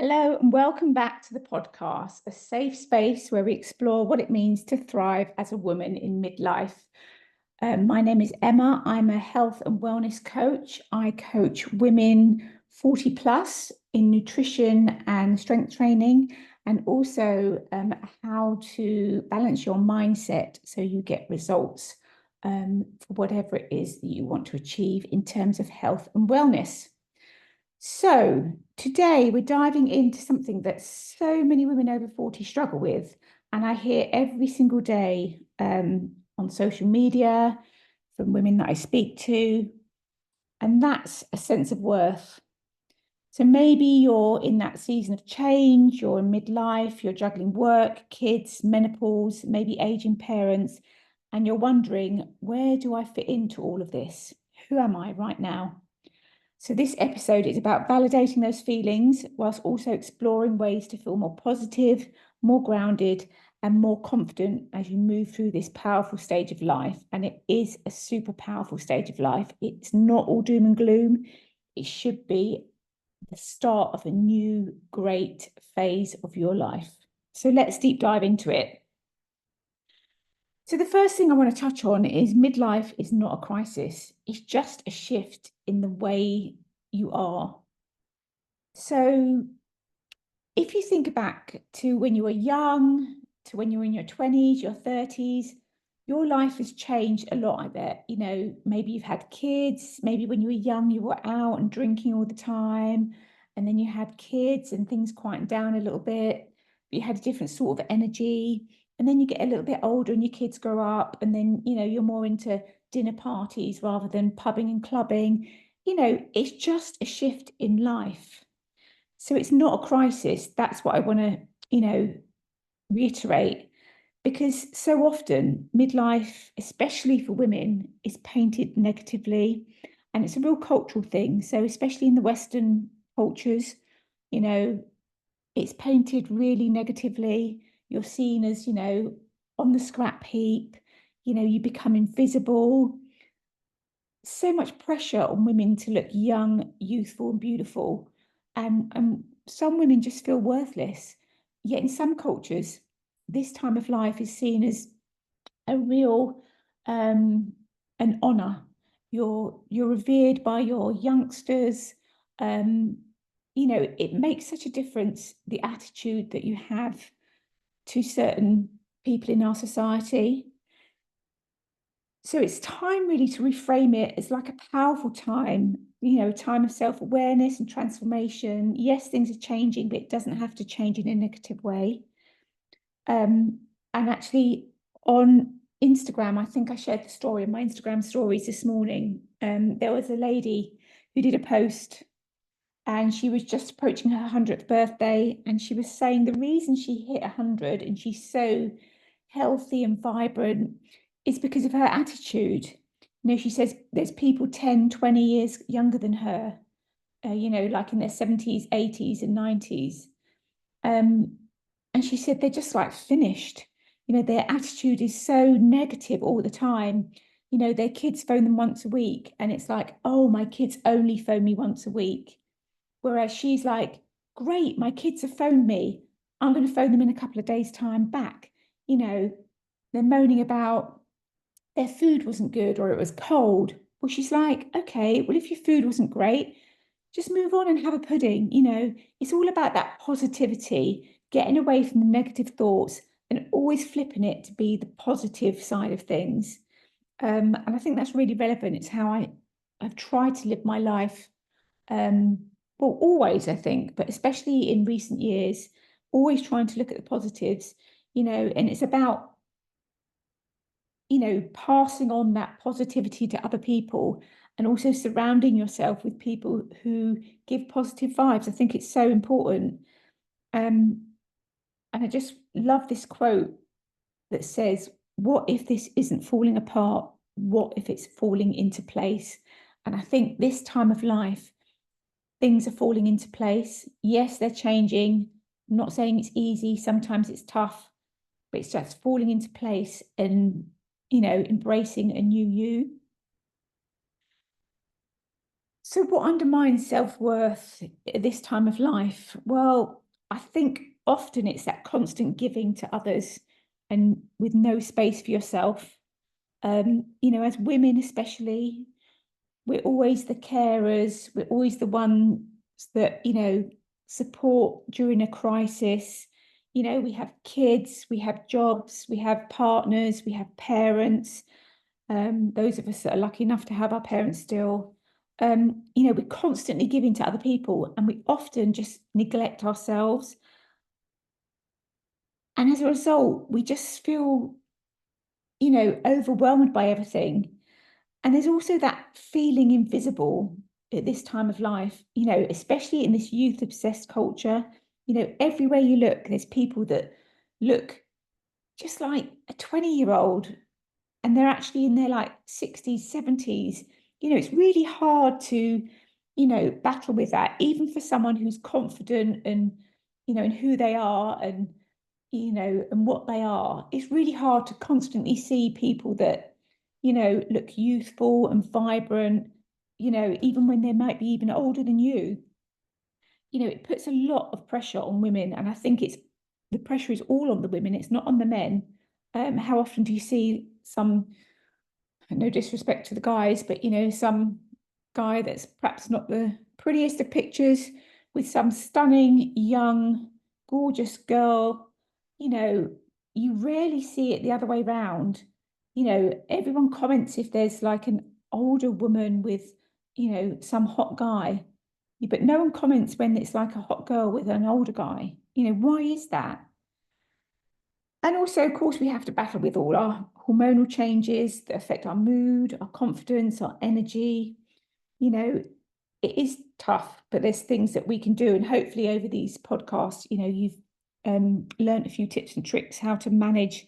Hello, and welcome back to the podcast, a safe space where we explore what it means to thrive as a woman in midlife. My name is Emma. I'm a health and wellness coach. I coach women 40 plus in nutrition and strength training, and also how to balance your mindset so you get results for whatever it is that you want to achieve in terms of health and wellness. So, today we're diving into something that so many women over 40 struggle with. And I hear every single day on social media from women that I speak to, and that's a sense of worth. So, maybe you're in that season of change, you're in midlife, you're juggling work, kids, menopause, maybe aging parents, and you're wondering, where do I fit into all of this? Who am I right now? So, this episode is about validating those feelings whilst also exploring ways to feel more positive, more grounded, and more confident as you move through this powerful stage of life. And it is a super powerful stage of life. It's not all doom and gloom. It should be the start of a new, great phase of your life. So, let's deep dive into it. So, the first thing I want to touch on is midlife is not a crisis, it's just a shift in the way you are. So, if you think back to when you were young, to when you were in your 20s, your 30s, your life has changed a lot, I bet. Maybe you've had kids, maybe when you were young, you were out and drinking all the time, and then you had kids and things quietened down a little bit. But you had a different sort of energy. And then you get a little bit older and your kids grow up, and then, you're more into dinner parties rather than pubbing and clubbing. It's just a shift in life. So it's not a crisis. That's what I want to, reiterate, because so often midlife, especially for women, is painted negatively, and it's a real cultural thing. So especially in the Western cultures, you know, it's painted really negatively. You're seen as, on the scrap heap, you become invisible. So much pressure on women to look young, youthful, and beautiful. And some women just feel worthless. Yet in some cultures, this time of life is seen as a real an honor. You're revered by your youngsters. Um, it makes such a difference, the attitude that you have to certain people in our society. So it's time really to reframe it as like a powerful time, a time of self-awareness and transformation. Yes, things are changing, but it doesn't have to change in a negative way. And actually on Instagram, I think I shared the story in my Instagram stories this morning. There was a lady who did a post, and she was just approaching her 100th birthday, and she was saying the reason she hit 100 and she's so healthy and vibrant is because of her attitude. She says there's people 10, 20 years younger than her, like in their 70s, 80s, and 90s. And she said they're just like finished. Their attitude is so negative all the time. Their kids phone them once a week, and it's like, oh, my kids only phone me once a week. Whereas she's like, great, my kids have phoned me. I'm going to phone them in a couple of days' time back. They're moaning about their food wasn't good or it was cold. Well, she's like, okay, well, if your food wasn't great, just move on and have a pudding. It's all about that positivity, getting away from the negative thoughts and always flipping it to be the positive side of things. And I think that's really relevant. It's how I've tried to live my life. Well, always, I think, but especially in recent years, always trying to look at the positives, and it's about, passing on that positivity to other people and also surrounding yourself with people who give positive vibes. I think it's so important. And I just love this quote that says, what if this isn't falling apart? What if it's falling into place? And I think this time of life, things are falling into place. Yes, they're changing. I'm not saying it's easy. Sometimes it's tough, but it's just falling into place and, embracing a new you. So, what undermines self-worth at this time of life? Well, I think often it's that constant giving to others and with no space for yourself. As women, especially, we're always the carers, we're always the ones that, support during a crisis. We have kids, we have jobs, we have partners, we have parents. Those of us that are lucky enough to have our parents still, we're constantly giving to other people and we often just neglect ourselves. And as a result, we just feel, overwhelmed by everything. And there's also that feeling invisible at this time of life, especially in this youth obsessed culture. Everywhere you look, there's people that look just like a 20-year-old and they're actually in their like 60s, 70s. It's really hard to, battle with that, even for someone who's confident and, in who they are and, and what they are. It's really hard to constantly see people that, look youthful and vibrant, even when they might be even older than you. It puts a lot of pressure on women. And I think the pressure is all on the women, it's not on the men. How often do you see some, no disrespect to the guys, but some guy that's perhaps not the prettiest of pictures with some stunning, young, gorgeous girl, you know, you rarely see it the other way round. Everyone comments if there's like an older woman with, some hot guy, but no one comments when it's like a hot girl with an older guy. Why is that? And also, of course, we have to battle with all our hormonal changes that affect our mood, our confidence, our energy. You know, it is tough, but there's things that we can do. And hopefully, over these podcasts, you've learned a few tips and tricks how to manage,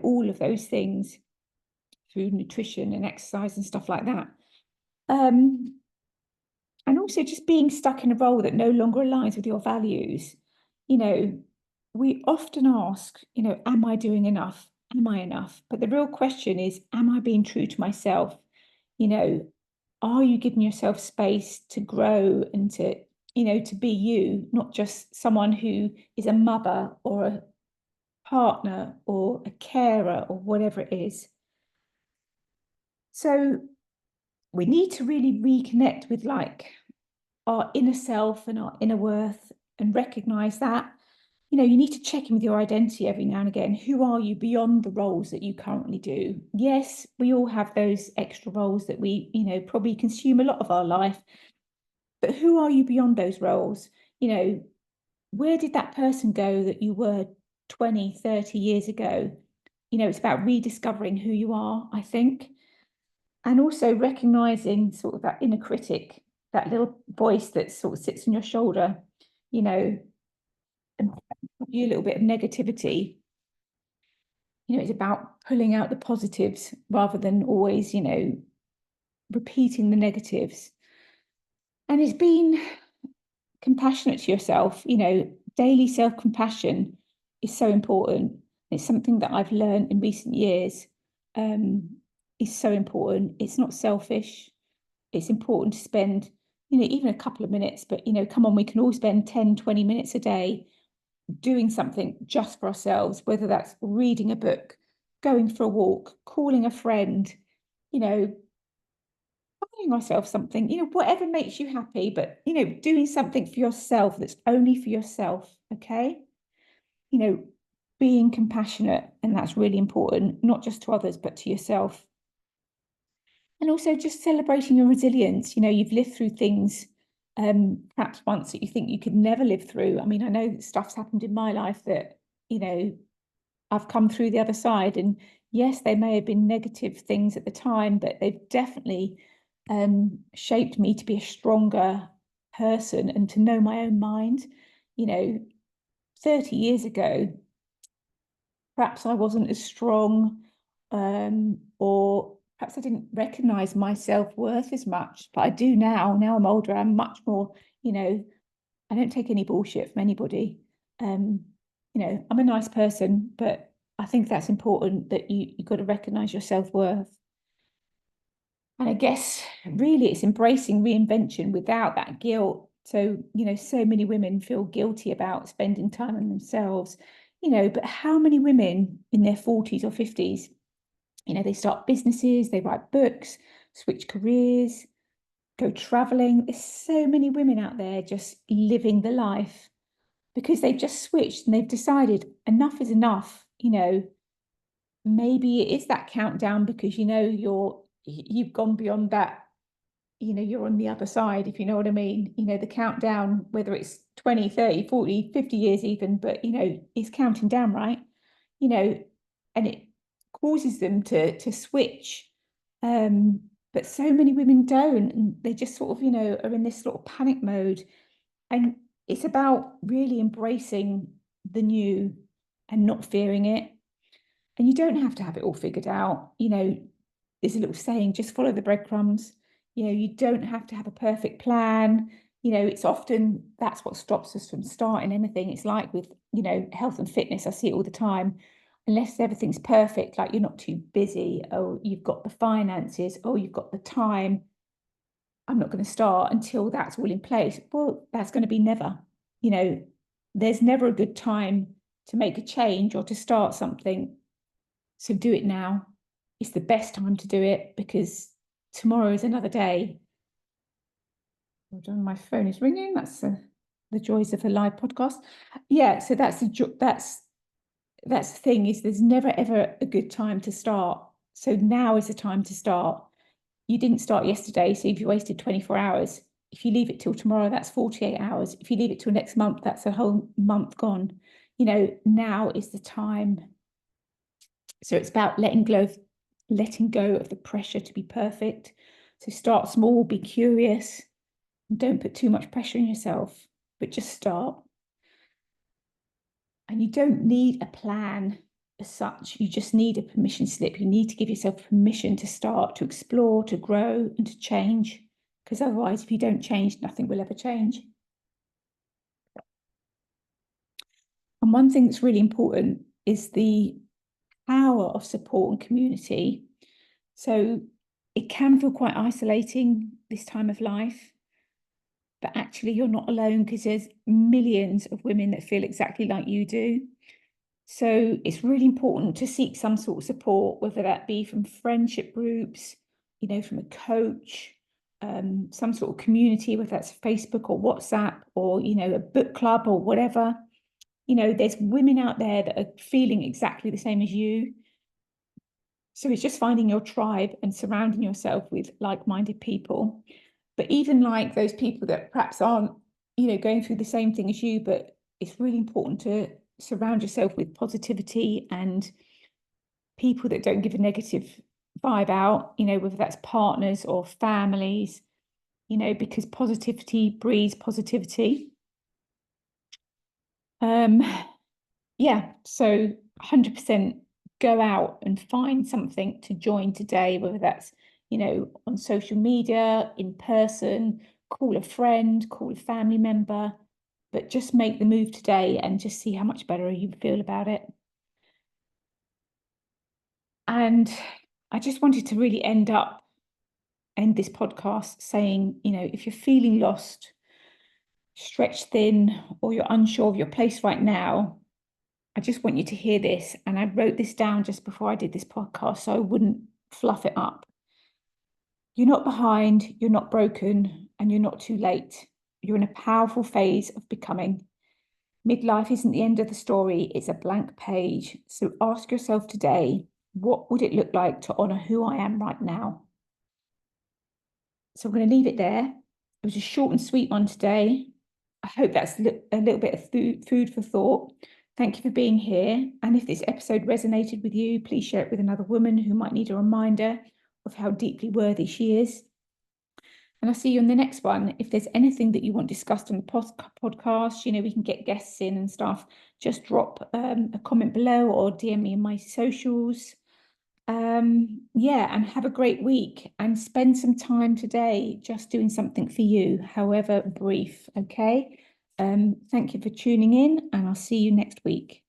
all of those things through nutrition and exercise and stuff like that. Um, and also just being stuck in a role that no longer aligns with your values. You know, we often ask, am I doing enough? Am I enough? But the real question is, am I being true to myself? You know, are you giving yourself space to grow and to be you, not just someone who is a mother or a partner or a carer or whatever it is? So we need to really reconnect with like our inner self and our inner worth and recognize that. You need to check in with your identity every now and again. Who are you beyond the roles that you currently do? Yes, we all have those extra roles that we, probably consume a lot of our life. But who are you beyond those roles? Where did that person go that you were 20, 30 years ago? It's about rediscovering who you are, I think. And also recognizing sort of that inner critic, that little voice that sort of sits on your shoulder, you know, and you a little bit of negativity. It's about pulling out the positives rather than always, repeating the negatives. And it's been compassionate to yourself, daily self-compassion is so important. It's something that I've learned in recent years. Is so important. It's not selfish. It's important to spend, even a couple of minutes, but, come on, we can all spend 10, 20 minutes a day doing something just for ourselves, whether that's reading a book, going for a walk, calling a friend, you know, buying ourselves something, whatever makes you happy, but, doing something for yourself that's only for yourself, okay? You know, being compassionate, and that's really important, not just to others, but to yourself. And also just celebrating your resilience. You've lived through things perhaps once that you think you could never live through. I mean, I know that stuff's happened in my life that, I've come through the other side. And yes, they may have been negative things at the time, but they've definitely shaped me to be a stronger person and to know my own mind. 30 years ago, perhaps I wasn't as strong, or perhaps I didn't recognize my self-worth as much, but I do now. Now I'm older, I'm much more, I don't take any bullshit from anybody. Um, I'm a nice person, but. I think that's important that you got to recognize your self-worth. And I guess really it's embracing reinvention without that guilt. So, so many women feel guilty about spending time on themselves, but how many women in their 40s or 50s, they start businesses, they write books, switch careers, go traveling. There's so many women out there just living the life because they've just switched and they've decided enough is enough. Maybe it is that countdown because you've gone beyond that. You're on the other side, if you know what I mean. The countdown, whether it's 20, 30, 40, 50 years even, but is counting down, right? you know and it causes them to switch. But so many women don't, and they just sort of are in this sort of panic mode. And it's about really embracing the new and not fearing it. And you don't have to have it all figured out. There's a little saying, just follow the breadcrumbs. You don't have to have a perfect plan. It's often that's what stops us from starting anything. It's like with, health and fitness, I see it all the time. Unless everything's perfect, like you're not too busy, or you've got the finances, or you've got the time, I'm not going to start until that's all in place. Well, that's going to be never. You know, there's never a good time to make a change or to start something. So do it now. It's the best time to do it because tomorrow is another day. Hold on, my phone is ringing. That's the joys of a live podcast. Yeah, so that's the thing, is there's never ever a good time to start. So now is the time to start. You didn't start yesterday, so if you wasted 24 hours, if you leave it till tomorrow, that's 48 hours. If you leave it till next month, that's a whole month gone. Now is the time. So it's about letting go of the pressure to be perfect. So start small, be curious, and don't put too much pressure on yourself, but just start. And you don't need a plan as such. You just need a permission slip. You need to give yourself permission to start, to explore, to grow, and to change. Because otherwise, if you don't change, nothing will ever change. And one thing that's really important is the power of support and community. So it can feel quite isolating this time of life, but actually you're not alone because there's millions of women that feel exactly like you do. So it's really important to seek some sort of support, whether that be from friendship groups, from a coach, some sort of community, whether that's Facebook or WhatsApp or, a book club or whatever. There's women out there that are feeling exactly the same as you. So it's just finding your tribe and surrounding yourself with like-minded people. But even like those people that perhaps aren't, going through the same thing as you, but it's really important to surround yourself with positivity and people that don't give a negative vibe out, whether that's partners or families, because positivity breeds positivity. Yeah, so 100% go out and find something to join today, whether that's, on social media, in person, call a friend, call a family member, but just make the move today and just see how much better you feel about it. And I just wanted to really end this podcast saying, if you're feeling lost, stretched thin, or you're unsure of your place right now, I just want you to hear this. And I wrote this down just before I did this podcast so I wouldn't fluff it up. You're not behind, you're not broken, and you're not too late. You're in a powerful phase of becoming. Midlife isn't the end of the story, it's a blank page. So ask yourself today, what would it look like to honor who I am right now? So I'm going to leave it there. It was a short and sweet one today. I hope that's a little bit of food for thought. Thank you for being here. And if this episode resonated with you, please share it with another woman who might need a reminder of how deeply worthy she is. And I'll see you on the next one. If there's anything that you want discussed on the podcast, we can get guests in and stuff. Just drop a comment below or DM me in my socials. Yeah, and have a great week and spend some time today just doing something for you, however brief. Okay. Thank you for tuning in, and I'll see you next week.